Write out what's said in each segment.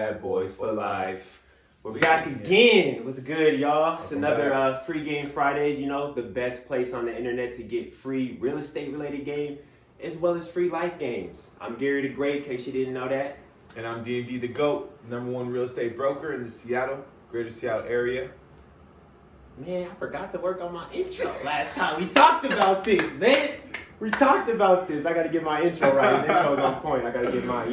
Bad Boys for Life. We're back again. What's good, y'all? It's another Free Game Fridays. You know, the best place on the internet to get free real estate related game as well as free life games. I'm Gary the Great, in case you didn't know that. And I'm DMG the GOAT, #1 real estate broker in the greater Seattle area. Man, I forgot to work on my intro last time. We talked about this, man. We talked about this. I got to get my intro right. His intro's on point. I got to get my,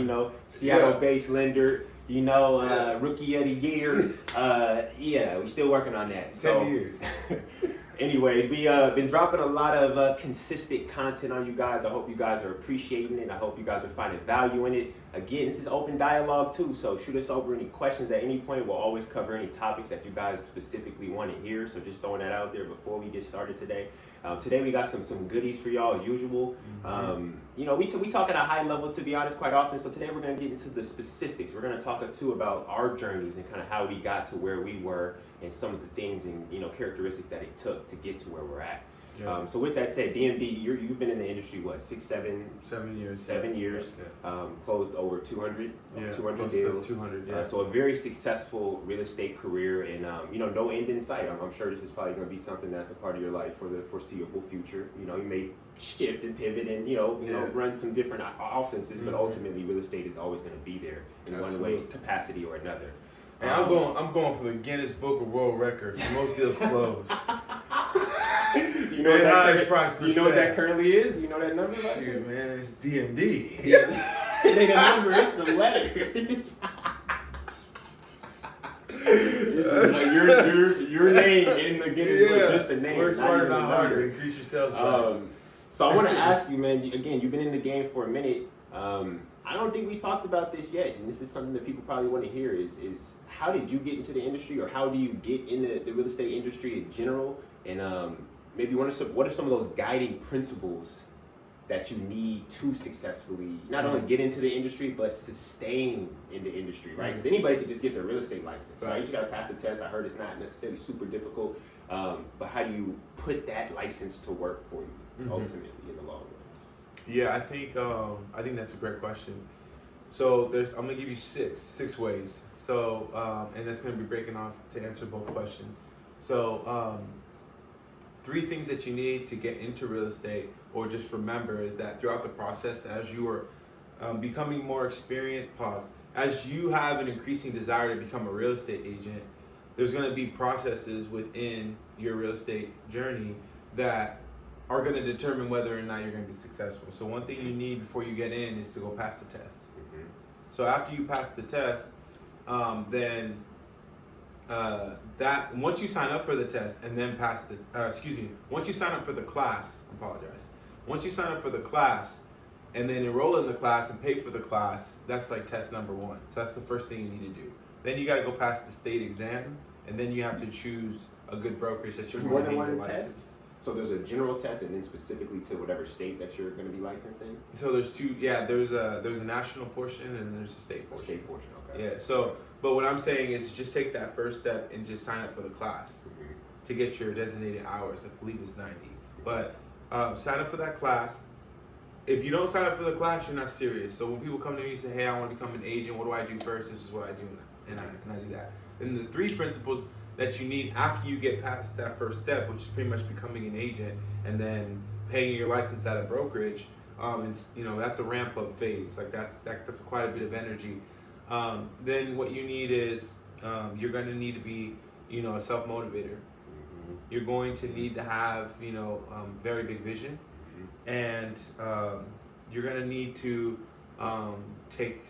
Seattle-based lender, rookie of the year. We still working on that. 10 years. Anyways, we been dropping a lot of consistent content on you guys. I hope you guys are appreciating it. I hope you guys are finding value in it. Again, this is open dialogue too, so shoot us over any questions at any point. We'll always cover any topics that you guys specifically want to hear, so just throwing that out there before we get started today. Today we got some goodies for y'all as usual. We talk at a high level, to be honest, quite often, so today we're going to get into the specifics. We're going to talk too about our journeys and kind of how we got to where we were and some of the things and characteristics that it took to get to where we're at. Yeah. So with that said, DMD, you've been in the industry, what, 7 years? 7 years. Yeah. Closed over 200 deals. 200, yeah. So a very successful real estate career and, no end in sight. I'm sure this is probably going to be something that's a part of your life for the foreseeable future. You may shift and pivot and, run some different offenses, but ultimately real estate is always going to be there in one way, capacity or another. And I'm going for the Guinness Book of World Records. Most deals closed. Do you know what that currently is? Do you know that number? Dude, man, it's DMD. It ain't a number, it's some letters. It's just like your name in the Guinness Book, just the name. Work smarter, not harder. Increase your sales price. So I want to ask you, man. Again, you've been in the game for a minute. I don't think we talked about this yet, and this is something that people probably want to hear. Is how did you get into the industry, or how do you get into the real estate industry in general? And maybe what are some of those guiding principles that you need to successfully not only get into the industry but sustain in the industry, right? Because anybody can just get their real estate license, right? You just got to pass the test. I heard it's not necessarily super difficult, but how do you put that license to work for you ultimately in the long run? Yeah, I think that's a great question. So I'm gonna give you six ways. So and that's gonna be breaking off to answer both questions. So 3 things that you need to get into real estate, or just remember, is that throughout the process, as you are becoming more experienced, as you have an increasing desire to become a real estate agent, there's gonna be processes within your real estate journey that are going to determine whether or not you're going to be successful. So one thing you need before you get in is to go pass the test. So after you pass the test, then once you sign up for the test and then once you sign up for the class, once you sign up for the class and then enroll in the class and pay for the class, that's like test number 1. So that's the first thing you need to do. Then you got to go pass the state exam, and then you have to choose a good brokerage that you're more than one test. So there's a general test, and then specifically to whatever state that you're going to be licensed in? So there's 2, there's a national portion and there's a state portion. A state portion, okay. Yeah, so, but what I'm saying is just take that first step and just sign up for the class to get your designated hours. I believe it's 90. But sign up for that class. If you don't sign up for the class, you're not serious. So when people come to me and say, hey, I want to become an agent, what do I do first? This is what I do, and I do that. And the 3 principles that you need after you get past that first step, which is pretty much becoming an agent and then paying your license at a brokerage, that's a ramp up phase. Like that's quite a bit of energy. Then what you need is you're going to need to be a self motivator. You're going to need to have very big vision, and you're going to need to take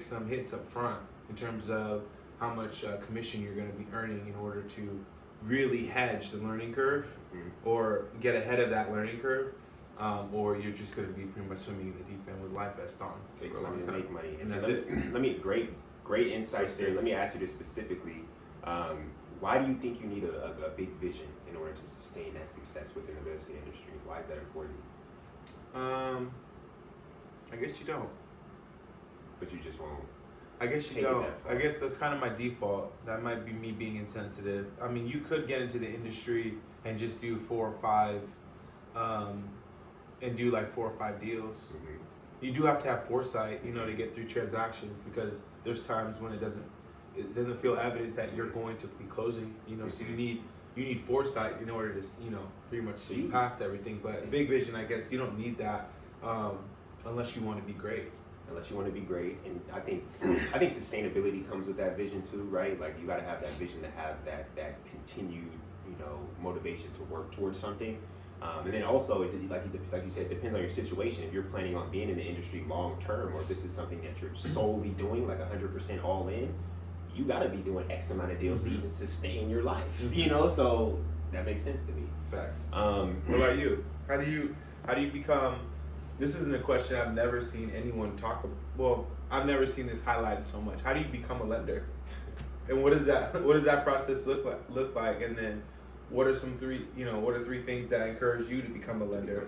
some hits up front in terms of how much commission you're going to be earning in order to really hedge the learning curve or get ahead of that learning curve, or you're just going to be pretty much swimming in the deep end with life vest on. Takes money to make money. And that's it. Great insights there. Let me ask you this specifically. Why do you think you need a big vision in order to sustain that success within the real estate industry? Why is that important? I guess you don't. But you just won't. I guess you don't. I guess that's kind of my default. That might be me being insensitive. I mean, you could get into the industry and just do 4 or 5, and do like 4 or 5 deals. you do have to have foresight, to get through transactions, because there's times when it doesn't feel evident that you're going to be closing. So you need foresight in order to pretty much see past everything. But big vision, I guess you don't need that unless you want to be great. Unless you want to be great, and I think sustainability comes with that vision too, right? Like you got to have that vision to have that continued motivation to work towards something. And then also, like you said, it depends on your situation. If you're planning on being in the industry long term, or if this is something that you're solely doing, like 100% all in, you got to be doing X amount of deals to even sustain your life. So that makes sense to me. Facts. What about you? How do you become? This isn't a question I've never seen anyone talk about. Well, I've never seen this highlighted so much. How do you become a lender? And what does that process look like? And then what are three things that encourage you to become a lender?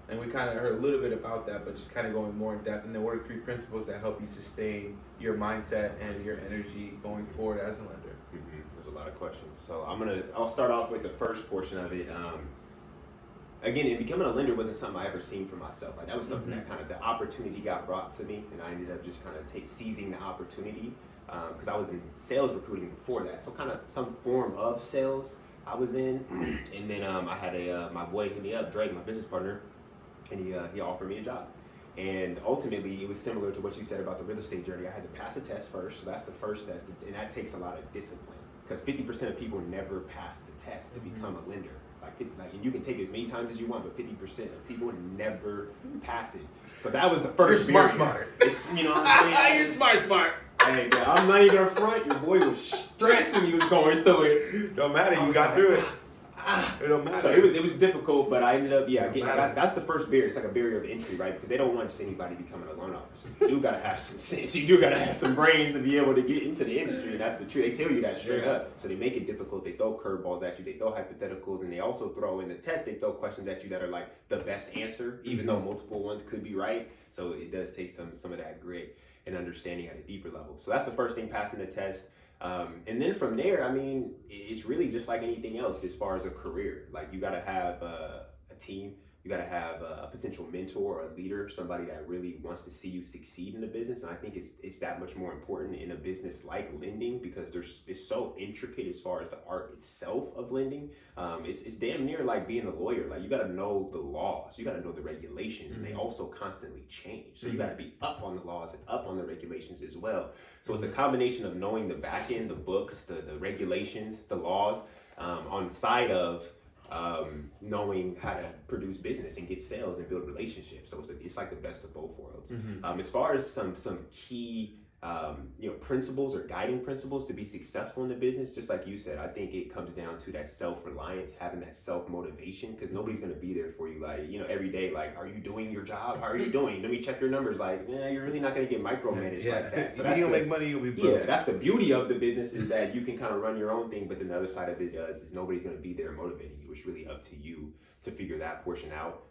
And we kind of heard a little bit about that, but just kind of going more in depth. And then what are 3 principles that help you sustain your mindset and your energy going forward as a lender? There's a lot of questions. So I'll start off with the first portion of it. Again, in becoming a lender wasn't something I ever seen for myself. Like that was something that kind of the opportunity got brought to me, and I ended up just kind of seizing the opportunity because I was in sales recruiting before that. So kind of some form of sales I was in, and then I had my boy hit me up, Drake, my business partner, and he offered me a job. And ultimately, it was similar to what you said about the real estate journey. I had to pass a test first, so that's the first test, and that takes a lot of discipline because 50% of people never pass the test to become a lender. And you can take it as many times as you want, but 50% of people never pass it. So that was the first. You're smart. You know what I'm saying? You're smart. Hey, I'm not even gonna front. Your boy was stressed when he was going through it. Don't matter. You got through it. It don't matter. So it was difficult, but I ended up that's the first barrier. It's like a barrier of entry, right? Because they don't want just anybody becoming a loan officer. You do gotta have some sense. You do gotta have some brains to be able to get into the industry, and that's the truth. They tell you that straight up. So they make it difficult. They throw curveballs at you. They throw hypotheticals, and they also throw in the test. They throw questions at you that are like the best answer, even though multiple ones could be right. So it does take some of that grit and understanding at a deeper level. So that's the first thing, passing the test. And then from there, I mean, it's really just like anything else as far as a career. Like you got to have a team. You got to have a potential mentor or a leader, somebody that really wants to see you succeed in the business. And I think it's that much more important in a business like lending because it's so intricate as far as the art itself of lending. It's damn near like being a lawyer. Like you got to know the laws, you got to know the regulations, and they also constantly change. So you got to be up on the laws and up on the regulations as well. So it's a combination of knowing the back end, the books, the regulations, the laws, on the side of knowing how to produce business and get sales and build relationships. So it's like the best of both worlds. As far as some key principles or guiding principles to be successful in the business, just like you said, I think it comes down to that self-reliance, having that self-motivation, because nobody's going to be there for you every day, like, are you doing your job? How are you doing? Let me check your numbers. You're really not going to get micromanaged like that. So if you don't make money, you'll be broke. Yeah, that's the beauty of the business, is that you can kind of run your own thing, but then the other side of it is nobody's going to be there motivating you. It's really up to you to figure that portion out.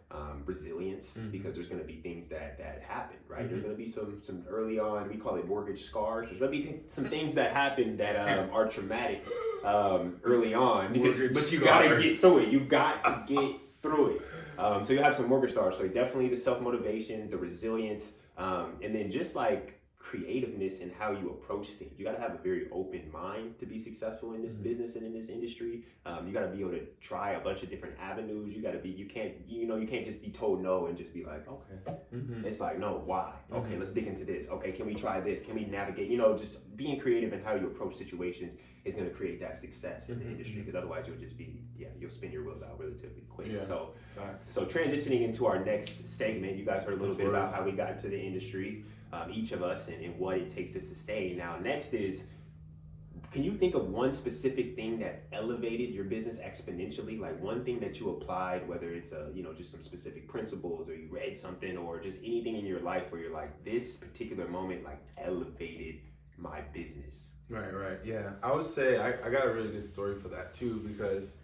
Resilience, because there's going to be things that happen, right? There's going to be some early on, we call it mortgage scars. There's going to be some things that happen that are traumatic early on, but you got to get through it. You got to get through it. So you'll have some mortgage scars. So definitely the self-motivation, the resilience, and then just like creativeness in how you approach things. You got to have a very open mind to be successful in this business and in this industry. You got to be able to try a bunch of different avenues. You can't just be told no and just be like, okay. It's like, no, why? Okay, let's dig into this. Okay, can we try this? Can we navigate? Just being creative in how you approach situations is going to create that success in the industry, because otherwise you'll spin your wheels out relatively quick. Yeah. So transitioning into our next segment, you guys heard a little bit about how we got into the industry, each of us, and what it takes to sustain. Now, next is, can you think of one specific thing that elevated your business exponentially? Like one thing that you applied, whether it's just some specific principles, or you read something, or just anything in your life where you're like, this particular moment like elevated my business. Right. Yeah. I would say I got a really good story for that too, because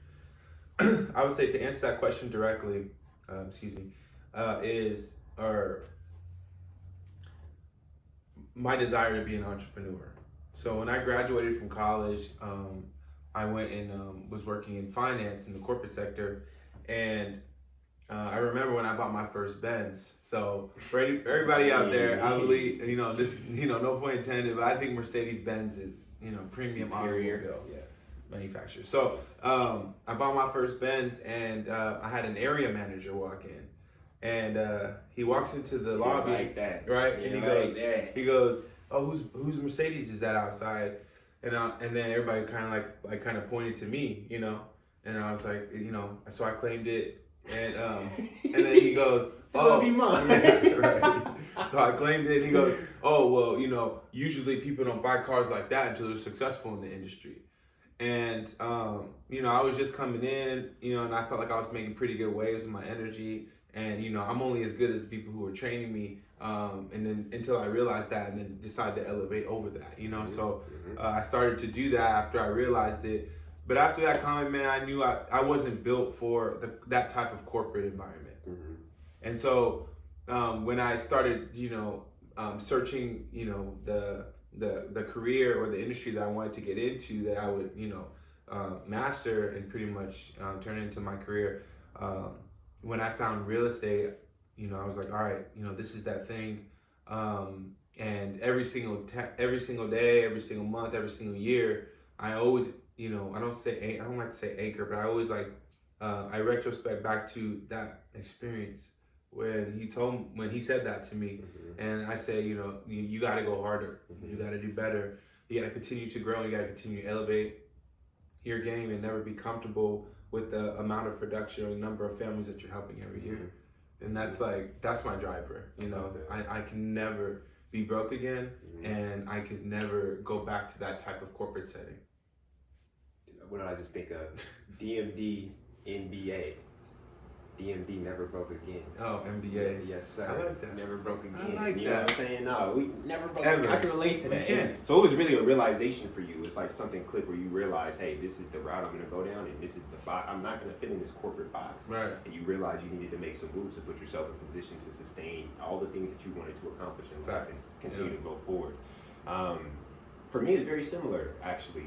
I would say, to answer that question directly, is my desire to be an entrepreneur. So when I graduated from college, I went and was working in finance in the corporate sector, and I remember when I bought my first Benz. So for everybody out there, I believe, this, no point intended, but I think Mercedes-Benz is, premium Superior. automobile manufacturer. So I bought my first Benz, and I had an area manager walk in, and he walks into the lobby, like that, right? Yeah, And like that. he goes, "Oh, whose Mercedes is that outside?" And then everybody kind of pointed to me, and I was like, so I claimed it. And and then he goes, "Oh, right." So I claimed it. And he goes, "Oh, well, usually people don't buy cars like that until they're successful in the industry." And I was just coming in, and I felt like I was making pretty good waves with my energy. And I'm only as good as the people who are training me. And then until I realized that, and then decided to elevate over that. So I started to do that after I realized it. But after that comment, man, I knew I wasn't built for that type of corporate environment. And so when I started, searching, the career or the industry that I wanted to get into, that I would, master and pretty much turn into my career. When I found real estate, I was like, all right, this is that thing. And every single day, every single month, every single year, I always, I don't like to say anchor, but I always I retrospect back to that experience when he said that to me. And I say, you got to go harder. You got to do better. You got to continue to grow. You got to continue to elevate your game and never be comfortable with the amount of production or the number of families that you're helping every year. And that's my driver. I can never be broke again, and I could never go back to that type of corporate setting. What did I just think of? DMD, NBA. DMD never broke again. Oh, NBA. Yes, sir. I like that. Never broke again. I like you know that. what I'm saying? No, we never broke Ever. again. I can relate to that. We can. And so it was really a realization for you. It's like something clicked where you realize, hey, this is the route I'm going to go down, and this is the box. I'm not going to fit in this corporate box. Right. And you realize you needed to make some moves to put yourself in position to sustain all the things that you wanted to accomplish in life and continue to go forward. For me, it's very similar, actually.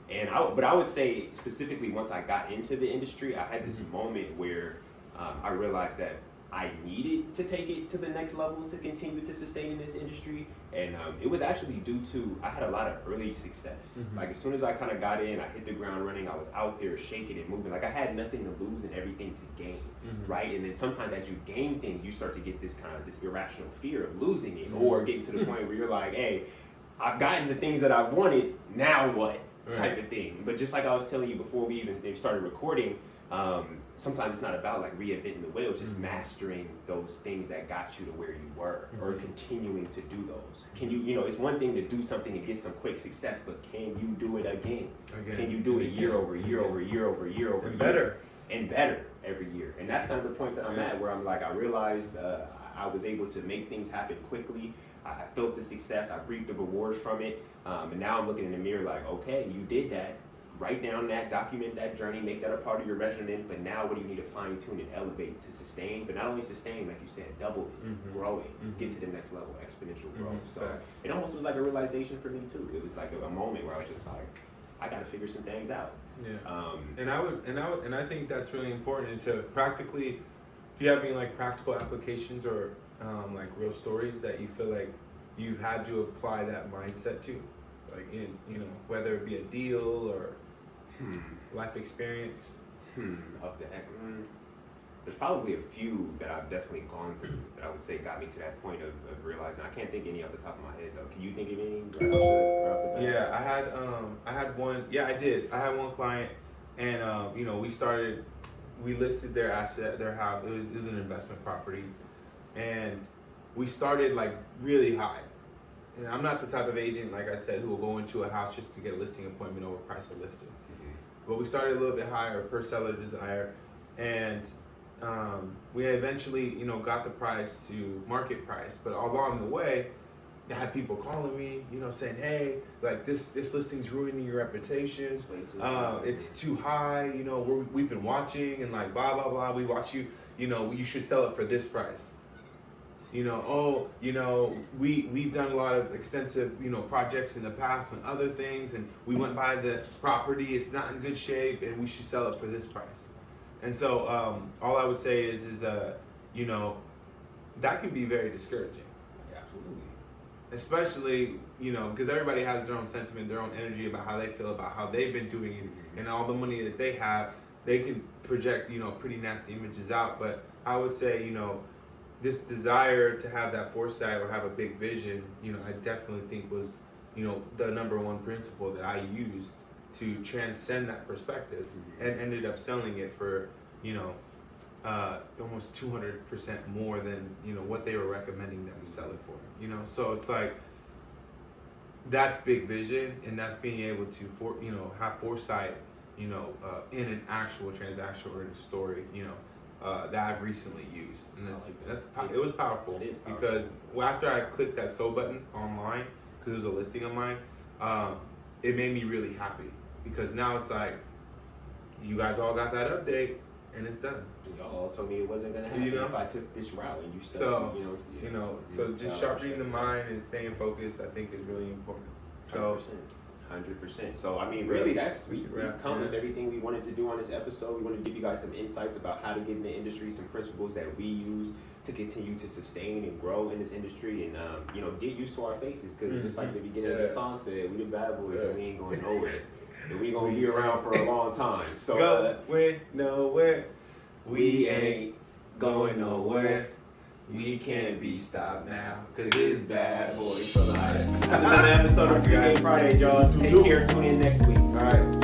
But I would say specifically once I got into the industry, I had this moment where I realized that I needed to take it to the next level to continue to sustain in this industry. And it was actually due to, I had a lot of early success. Like as soon as I kind of got in, I hit the ground running, I was out there shaking and moving. Like I had nothing to lose and everything to gain, right? And then sometimes as you gain things, you start to get this irrational fear of losing it or getting to the point where you're like, hey, I've gotten the things that I've wanted, now what? Type of thing. But just like I was telling you before we even started recording, sometimes it's not about like reinventing the wheel, it's just mastering those things that got you to where you were or continuing to do those. Can you, it's one thing to do something and get some quick success, but can you do it again? Can you do it year over year over year over year over year? And better every year. And that's kind of the point that I'm at, where I'm like, I realized I was able to make things happen quickly. I felt the success, I reaped the rewards from it. And now I'm looking in the mirror like, okay, you did that. Write down that, document that journey, make that a part of your regimen. But now what do you need to fine tune and elevate to sustain? But not only sustain, like you said, double it, grow it, get to the next level, exponential growth. So it almost was like a realization for me too. It was like a moment where I was just like, I got to figure some things out. Yeah. And I think that's really important to practically. Do you have any like practical applications or like real stories that you feel like you've had to apply that mindset to, like in whether it be a deal or life experience? There's probably a few that I've definitely gone through that I would say got me to that point of realizing. I can't think any off the top of my head though. Can you think of any right off the bat? Yeah, I had one. Yeah, I did. I had one client, and we listed their asset, their house. It was an investment property, and we started like really high. And I'm not the type of agent, like I said, who will go into a house just to get a listing appointment over price of listing. But we started a little bit higher per seller desire, and we eventually, got the price to market price. But along the way, I had people calling me, saying, "Hey, like this listing's ruining your reputation. It's too high. We've been watching and like blah blah blah. We watch you. You should sell it for this price. We've done a lot of extensive, projects in the past on other things, and we went by the property. It's not in good shape, and we should sell it for this price." And so all I would say is you know, that can be very discouraging. Absolutely. Especially, you know, because everybody has their own sentiment, their own energy about how they feel about how they've been doing it, and all the money that they have, they can project, you know, pretty nasty images out. But I would say, you know, this desire to have that foresight or have a big vision, you know, I definitely think was, you know, the number one principle that I used to transcend that perspective, and ended up selling it for, you know, almost 200% more than, you know, what they were recommending that we sell it for, you know. So it's like, that's big vision, and that's being able to you know, have foresight, you know, in an actual transaction or in a story, you know, that I've recently used. And it was powerful. It is powerful. Because after I clicked that sell button online, because it was a listing of mine, it made me really happy, because now it's like, you guys all got that update, and it's done. Y'all told me it wasn't gonna happen, You know? if I took this route, and you stuck So, to, you know, so just sharpening the mind and staying focused, I think, is really important. So 100%. So I mean, really, we accomplished Yeah. everything we wanted to do on this episode. We wanted to give you guys some insights about how to get in the industry, some principles that we use to continue to sustain and grow in this industry, and you know, get used to our faces, because just like the beginning of the song said, we the bad boys, and we ain't going nowhere. And we gonna be around for a long time. So going nowhere, we ain't going nowhere. We can't be stopped now, cause it's bad boys for life. That's another episode of Free Game Fridays, y'all. Take care. Tune in next week. All right.